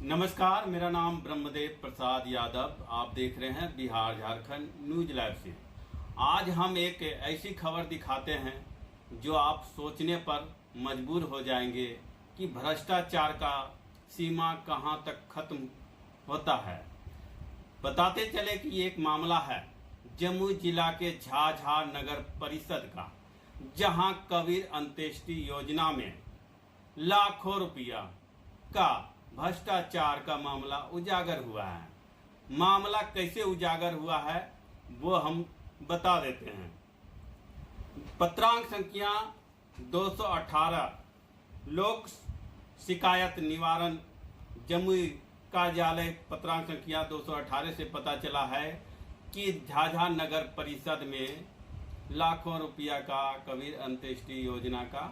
नमस्कार, मेरा नाम ब्रह्मदेव प्रसाद यादव। आप देख रहे हैं बिहार झारखंड न्यूज लाइव से। आज हम एक ऐसी खबर दिखाते हैं जो आप सोचने पर मजबूर हो जाएंगे कि भ्रष्टाचार का सीमा कहां तक खत्म होता है। बताते चले कि एक मामला है जमुई जिला के झाझा नगर परिषद का, जहां कबीर अंत्येष्टि योजना में लाखों रुपया का भ्रष्टाचार का मामला उजागर हुआ है। मामला कैसे उजागर हुआ है वो हम बता देते हैं। पत्रांक संख्या 218 लोक शिकायत निवारण जमुई कार्यालय पत्रांक संख्या 218 से पता चला है कि झाझा नगर परिषद में लाखों रुपया का कबीर अंत्येष्टि योजना का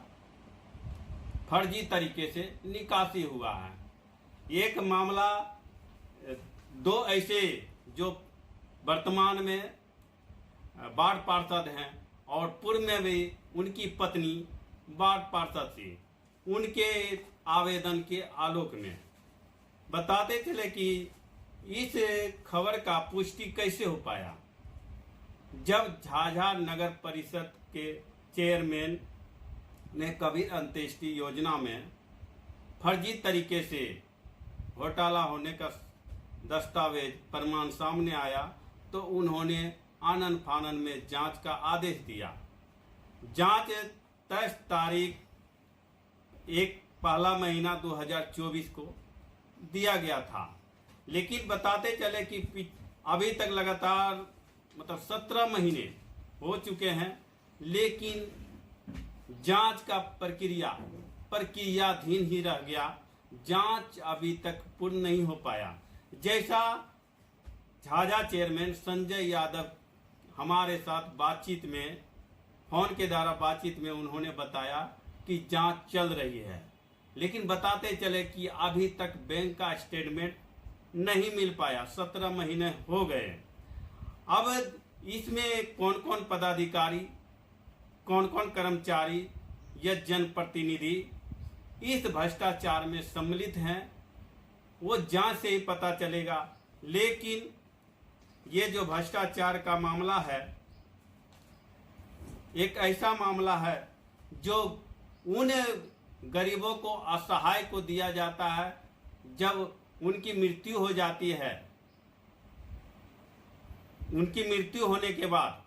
फर्जी तरीके से निकासी हुआ है। एक मामला दो ऐसे जो वर्तमान में वार्ड पार्षद हैं और पूर्व में भी उनकी पत्नी वार्ड पार्षद थी, उनके आवेदन के आलोक में बताते चले कि इस खबर का पुष्टि कैसे हो पाया। जब झाझा नगर परिषद के चेयरमैन ने कबीर अंत्येष्टि योजना में फर्जी तरीके से घोटाला होने का दस्तावेज प्रमाण सामने आया तो उन्होंने आनन फानन में जांच का आदेश दिया। जांच 23 तारीख 1 2024 को दिया गया था, लेकिन बताते चले कि अभी तक लगातार 17 महीने हो चुके हैं, लेकिन जांच का प्रक्रियाधीन ही रह गया। जांच अभी तक पूर्ण नहीं हो पाया। जैसा झाझा चेयरमैन संजय यादव हमारे साथ बातचीत में फोन के द्वारा बातचीत में उन्होंने बताया कि जांच चल रही है, लेकिन बताते चले कि अभी तक बैंक का स्टेटमेंट नहीं मिल पाया। 17 महीने हो गए। अब इसमें कौन कौन पदाधिकारी, कौन कौन कर्मचारी या जनप्रतिनिधि इस भ्रष्टाचार में सम्मिलित हैं वो जांच से ही पता चलेगा। लेकिन ये जो भ्रष्टाचार का मामला है एक ऐसा मामला है जो उन गरीबों को, असहाय को दिया जाता है। जब उनकी मृत्यु हो जाती है, उनकी मृत्यु होने के बाद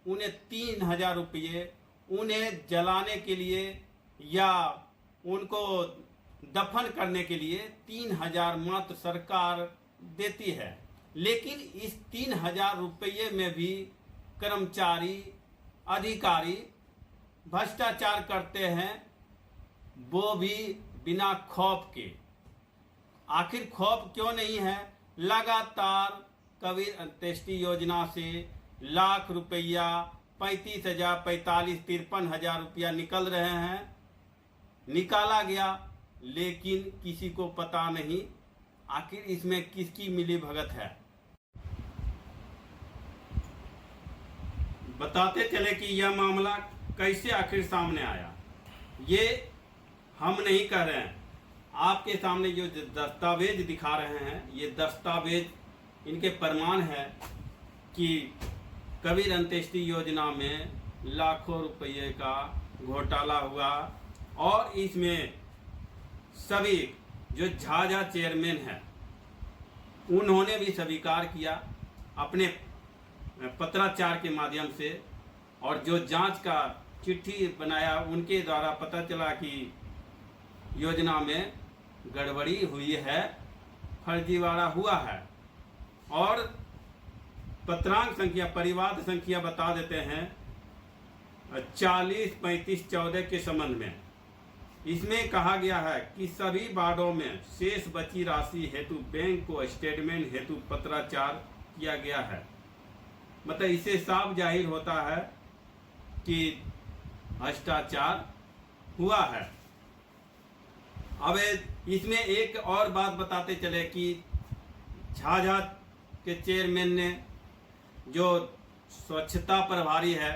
उन्हें 3000 रुपये उन्हें जलाने के लिए या उनको दफन करने के लिए 3000 मात्र सरकार देती है। लेकिन इस 3000 रुपये में भी कर्मचारी, अधिकारी भ्रष्टाचार करते हैं, वो भी बिना खौफ के। आखिर खौफ क्यों नहीं है? लगातार कबीर अंत्येष्टि योजना से लाख रुपया, 35,000, 45,000, 53,000 रुपया निकल रहे हैं, निकाला गया, लेकिन किसी को पता नहीं आखिर इसमें किसकी मिली भगत है। बताते चले कि यह मामला कैसे आखिर सामने आया। ये हम नहीं कह रहे हैं, आपके सामने जो दस्तावेज दिखा रहे हैं ये दस्तावेज इनके प्रमाण है कि कबीर अंत्येष्टि योजना में लाखों रुपये का घोटाला हुआ और इसमें सभी जो झाझा चेयरमैन हैं उन्होंने भी स्वीकार किया अपने पत्राचार के माध्यम से, और जो जांच का चिट्ठी बनाया उनके द्वारा पता चला कि योजना में गड़बड़ी हुई है, फर्जीवाड़ा हुआ है। और पत्रांक संख्या, परिवाद संख्या बता देते हैं 40 35 14 के संबंध में। इसमें कहा गया है कि सभी वार्डों में शेष बची राशि हेतु बैंक को स्टेटमेंट हेतु पत्राचार किया गया है। मतलब इससे साफ जाहिर होता है कि भ्रष्टाचार हुआ है। अब इसमें एक और बात बताते चले कि झाझा के चेयरमैन ने जो स्वच्छता प्रभारी है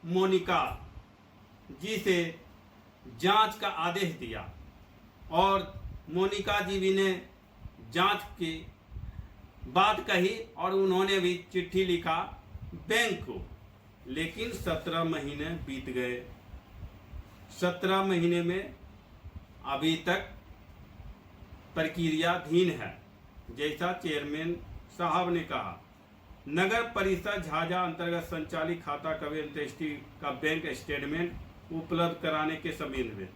मोनिका जी से जांच का आदेश दिया और मोनिका जी भी ने जांच की बात कही और उन्होंने भी चिट्ठी लिखा बैंक को, लेकिन 17 महीने बीत गए। 17 महीने में अभी तक प्रक्रियाधीन है। जैसा चेयरमैन साहब ने कहा, नगर परिषद झाझा अंतर्गत संचालित खाता कबीर अंत्येष्टि का बैंक स्टेटमेंट उपलब्ध कराने के संबंध में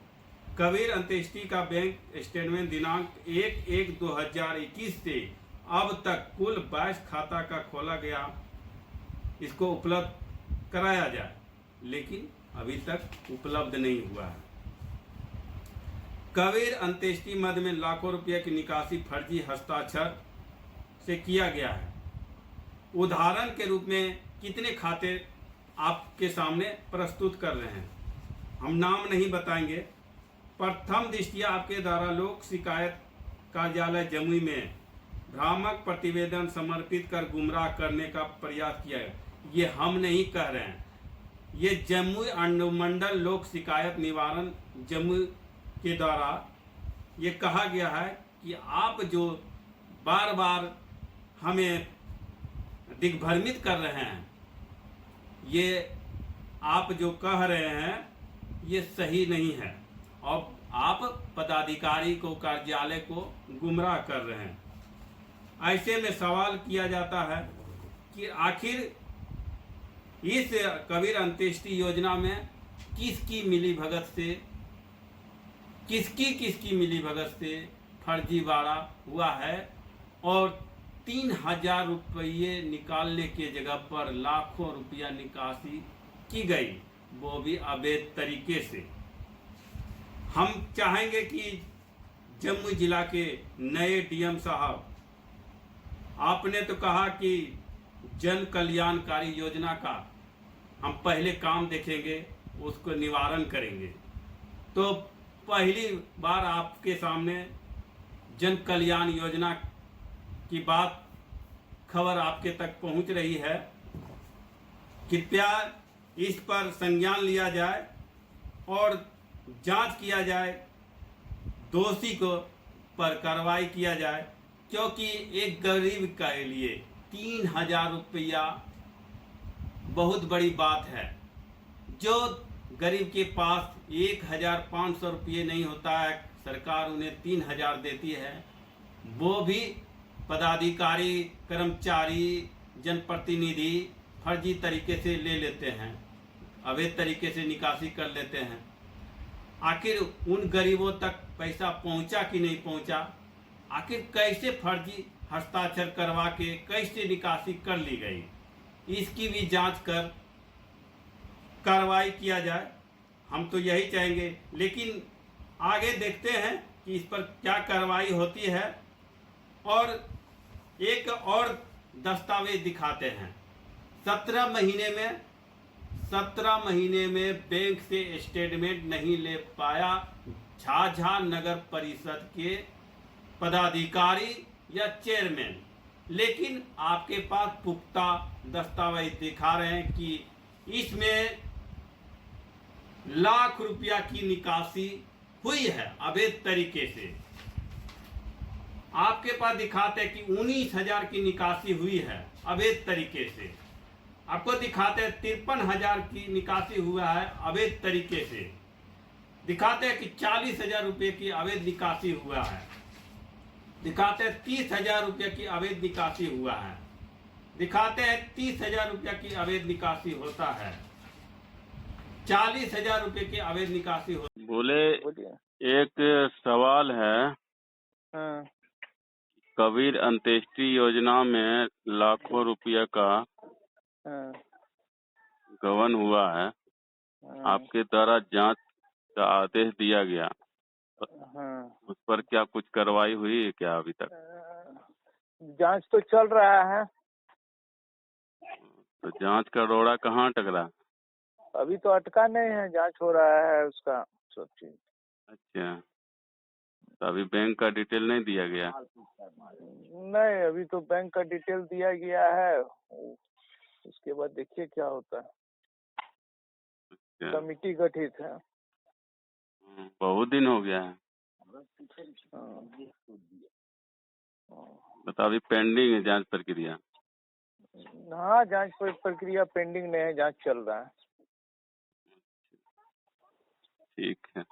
कबीर अंत्येष्टि का बैंक स्टेटमेंट दिनांक 1/1/2021 से अब तक कुल 22 खाता का खोला गया, इसको उपलब्ध कराया जाए, लेकिन अभी तक उपलब्ध नहीं हुआ है। कबीर अंत्येष्टि मद में लाखों रुपये की निकासी फर्जी हस्ताक्षर से किया गया है। उदाहरण के रूप में कितने खाते आपके सामने प्रस्तुत कर रहे हैं, हम नाम नहीं बताएंगे। प्रथम दृष्टिया आपके द्वारा लोक शिकायत कार्यालय जमुई में भ्रामक प्रतिवेदन समर्पित कर गुमराह करने का प्रयास किया है। ये हम नहीं कह रहे हैं, ये जमुई अनुमंडल लोक शिकायत निवारण जमुई के द्वारा ये कहा गया है कि आप जो बार बार हमें दिग्भ्रमित कर रहे हैं, ये आप जो कह रहे हैं ये सही नहीं है और आप पदाधिकारी को, कार्यालय को गुमराह कर रहे हैं। ऐसे में सवाल किया जाता है कि आखिर इस कबीर अंत्येष्टि योजना में किसकी मिलीभगत से, किसकी मिलीभगत से फर्जीवाड़ा हुआ है और 3000 रुपये निकालने के जगह पर लाखों रुपया निकासी की गई, वो भी अवैध तरीके से। हम चाहेंगे कि जमुई जिला के नए डीएम साहब, आपने तो कहा कि जन कल्याणकारी योजना का हम पहले काम देखेंगे, उसको निवारण करेंगे। तो पहली बार आपके सामने जन कल्याण योजना की बात, खबर आपके तक पहुंच रही है। कृपया इस पर संज्ञान लिया जाए और जांच किया जाए, दोषी को पर कार्रवाई किया जाए, क्योंकि एक गरीब के लिए 3000 रुपया बहुत बड़ी बात है। जो गरीब के पास 1500 रुपये नहीं होता है, सरकार उन्हें 3000 देती है, वो भी पदाधिकारी, कर्मचारी, जनप्रतिनिधि फर्जी तरीके से ले लेते हैं, अवैध तरीके से निकासी कर लेते हैं। आखिर उन गरीबों तक पैसा पहुंचा कि नहीं पहुंचा, आखिर कैसे फर्जी हस्ताक्षर करवा के कैसे निकासी कर ली गई, इसकी भी जांच कर कार्रवाई किया जाए। हम तो यही चाहेंगे, लेकिन आगे देखते हैं कि इस पर क्या कार्रवाई होती है। और एक और दस्तावेज दिखाते हैं। 17 महीने में बैंक से स्टेटमेंट नहीं ले पाया झाझा नगर परिषद के पदाधिकारी या चेयरमैन, लेकिन आपके पास पुख्ता दस्तावेज दिखा रहे हैं कि इसमें लाख रुपया की निकासी हुई है अवैध तरीके से। आपके पास दिखाते हैं कि 19,000 की निकासी हुई है अवैध तरीके से। आपको दिखाते हैं 53,000 की निकासी हुआ है अवैध तरीके से। दिखाते हैं कि 40,000 रुपये की अवैध निकासी हुआ है। दिखाते हैं 30,000 रुपये की अवैध निकासी हुआ है। दिखाते हैं 30,000 रुपये की अवैध निकासी होता है, 40,000 रुपये की अवैध निकासी होती। बोले एक सवाल है। हाँ, कबीर अंत्येष्टि योजना में लाखों रुपया का हाँ, गबन हुआ है। हाँ, आपके द्वारा जांच का आदेश दिया गया, हाँ। उस पर क्या कुछ कार्रवाई हुई है क्या अभी तक? जांच तो चल रहा है। तो जांच का रोड़ा कहाँ टकरा? अभी तो अटका नहीं है, जांच हो रहा है उसका सब चीज। अच्छा, तो अभी बैंक का डिटेल नहीं दिया गया? नहीं, अभी तो बैंक का डिटेल दिया गया है, उसके बाद देखिए क्या होता है। अच्छा, कमिटी गठित है। बहुत दिन हो गया है। हाँ। बता अभी पेंडिंग है जांच प्रक्रिया। हाँ, जांच प्रक्रिया पेंडिंग नहीं है, जांच चल रहा है। ठीक है।